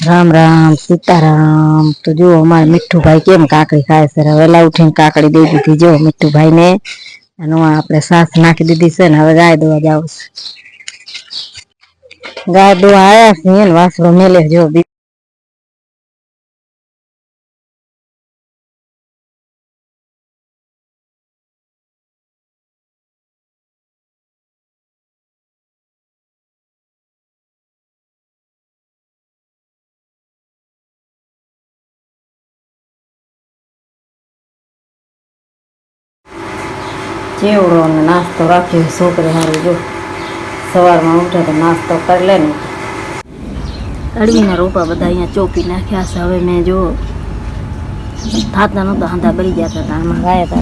राम राम सीताराम। तो जो हमारे मिठू भाई केम काकड़ी खाए से वेला उठीने काकड़ी दे दी थी। जो मिठू भाई ने आपने सास नाखी दीदी से ने हवे गाय दुआ जाओ। गाय दुआ आया से वासरो मेले जो चेवड़ो नास्तो राख्यो छोकरे हारू। जो सवार में उठे तो नास्तो कर ले। अड़वी रोपा बधा अँ चौपी नाख्या से। हवे मैं जो थाता नता हाथा बरी जाता था आम गाया था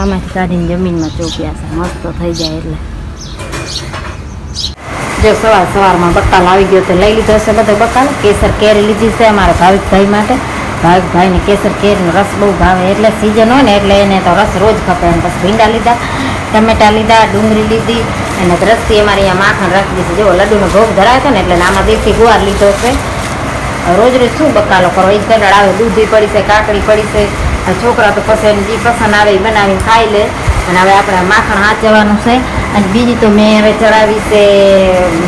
आम काढ़ी जमीन में चौप्या से मस्त थी जाए। एट जो सवार सवार में बकाल आई गयो तो लई लीधो से बधो बकाल। केसर केरी लीधी से अमारा भाविक भाई माटे। भाविक भाई ने केसर केरी रस बहु भावे एटले सीजन हो ने एटले एने तो रस रोज खपे। बस भींडा लीधा, टमेटा लीधा, डूंगरी लीधी अने रस्सी अमारी अँ माखण राखी दी। जो लड्डूनो भोग धरायो तो ने एटले आमां देसी गुवार लीधो छे। रोज रोज शू बकालो करो ई कंटाळो आवे। दूधी पड़ी से, काकड़ी पड़ी से, छोकरा तो पछी जी पसंद आवे बनावी खाई ले। अने हवे आपणे माखण हाचववानुं छे। अने बीजी तो मैं हवे चढ़ावी छे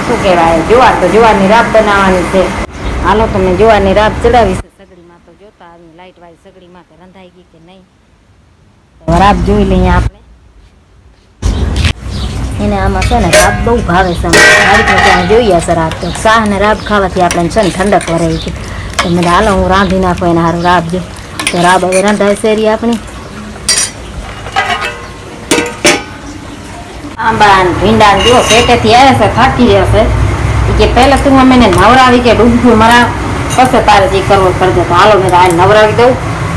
शुं कहेवाय जुवार। तो जुवारनी राब बनाववानी छे। हालो तो मैं जुवारनी राब चढ़ावी छे सगड़ीमां। तो जोता आवी लाइट वाળી सगड़ीमां के रंधाई गई के नहीं। तो राब जोई लईए आपणे। એને આમાં છે ને રાબ બહુ ભાવે છે। મારી ત્યાં જોઈએ છે રાબ તો શાહ ને રાબ ખાવાથી આપણે છે ને ઠંડક વરે છે। તો મેં હાલો હું રાંધી નાખું એને સારું રાબ જો। તો રાબ હવે રંધાય શેરી આપણી। આંબા ભીંડા જો પેટેથી આવ્યા છે થાકી રહ્યા છે। કે પહેલાં તું અમે નવરાવી કે ડૂબકું મરા પછી તારે જે કરવું કરજો। તો હાલો મેં આ નવરાવી દઉં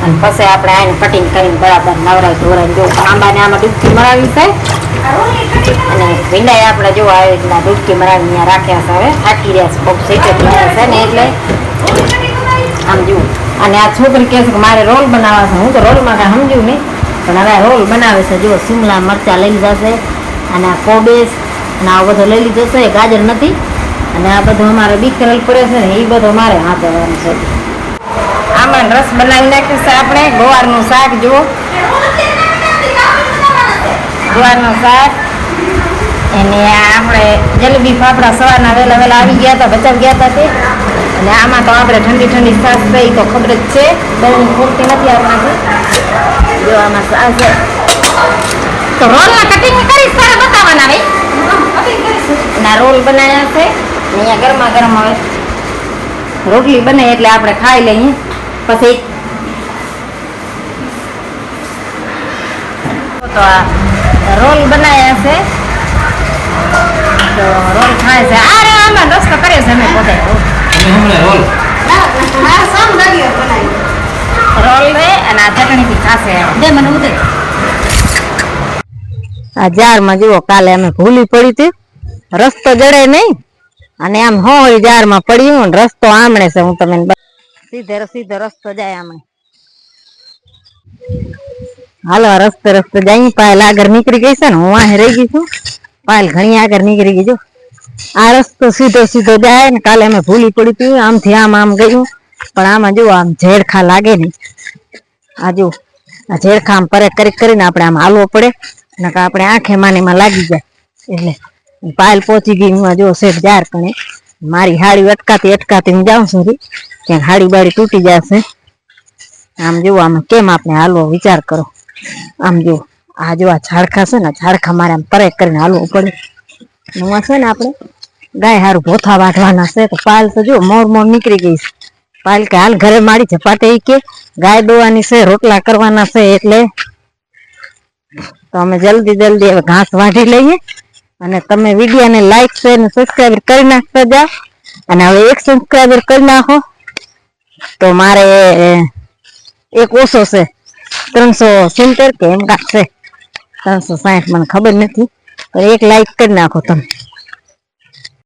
અને પછી આપણે આને કટિંગ કરીને બરાબર નવરાવી ધોરાવી દઉં। આંબાને આમાં ડૂબકી મરાવી છે અને ભીંડા આપણે જો આવી રીતના ડૂબકી મરાવી ત્યાં રાખ્યા છે। હવે થાકી રહ્યા છે બહુ સેટેથી આવ્યા છે ને એટલે આમ જુઓ। અને આ છોકરી કહે છે કે મારે રોલ બનાવવા છે। હું તો રોલમાં કાંઈ સમજ્યું નહીં પણ હવે રોલ બનાવે છે। જુઓ શિમલા મરચાં લઈ લીધા છે અને આ કોબેસ અને આ બધો લઈ લીધો છે। ગાજર નથી અને આ બધું અમારે બીકરેલ પડે છે ને એ બધો મારે હાથવાનું છે। આમાં રસ બનાવી નાખ્યું છે આપણે। ગોવારનું શાક જુઓ, ગોવારનું શાક અને આપણે જલેબી ફાફડા સવારના વહેલા વહેલા આવી ગયા હતા, બચાવ ગયા હતા તે। અને આમાં તો આપણે ઠંડી ઠંડી છાશ છે એ તો ખબર જ છે, બહુ ખોટતી નથી આપણાથી। જો આમાં છાશ છે તો રોલના કટિંગ કરીશ તારે બતાવવાના ભાઈ। અને રોલ બનાવ્યા છે અહીંયા ગરમા ગરમ હવે રોટલી બને એટલે આપણે ખાઈ લઈએ પછી। તો આ રોલ બનાવ્યા છે તો રોલ ખાય છે। આ રે આમાં રસ્તો કરે છે અમે પોતે રોલ રે અને આ ચટણીથી ખાશે દે મને ઉદે। આ જારમાં જુઓ કાલે અમે ભૂલી પડી હતી, રસ્તો જડે નહીં અને આમ હોળી જારમાં પડ્યું ને રસ્તો આમણે છે। હું તમને સીધે સીધો રસ્તો જાય આમે। હાલો રસ્તે રસ્તે જાય। પાયલ આગળ નીકળી ગઈ છે ને હું અહીં રહી ગઈ છું। પાયલ ઘણી આગળ નીકળી ગઈ। જો આ રસ્તો સીધો સીધો જાય ને કાલે અમે ભૂલી પડી હતી આમથી આમ ગયું પણ આમાં જો આમ ઝેડખા લાગે નહીં। આ જો આ ઝેડખા આમ પરે કરીને આપણે આમ હાલવો પડે નકર આપણે આંખે માનીમાં લાગી જાય। એટલે પાયલ પહોંચી ગઈ હું જો શેઠ જાર કણે। મારી હાડી અટકાતી અટકાતી હું જાઉં છું ક્યાંક હાડી બાડી તૂટી જશે। આમ જો આમાં કેમ આપણે હાલવો વિચાર કરો। આમ જો આ જો આ ઝાડખા છે ને ઝાડખા મારે આમ પરે કરીને હાલવું પડે। હું છે ને આપણે ગાય હારું ભોથા વાઢવાના છે તો પાયલ તો જો મોર મોર નીકળી ગઈ છે। પાયલ કે હાલ ઘરે મારી ઝપાટે એ કે ગાય દોવાની છે, રોટલા કરવાના છે એટલે તો અમે જલ્દી જલ્દી હવે ઘાસ વાઢી લઈએ અને તમે વિડીયોને લાઈક શેર ને સબસ્ક્રાઈબ કરી નાખતા જાઓ। અને હવે એક સબસ્ક્રાઈબર કરી નાખો તો મારે એક ઓછો છે 370 કે એમ કાંક છે 360 મને ખબર નથી પણ એક લાઈક કરી નાખો તમે।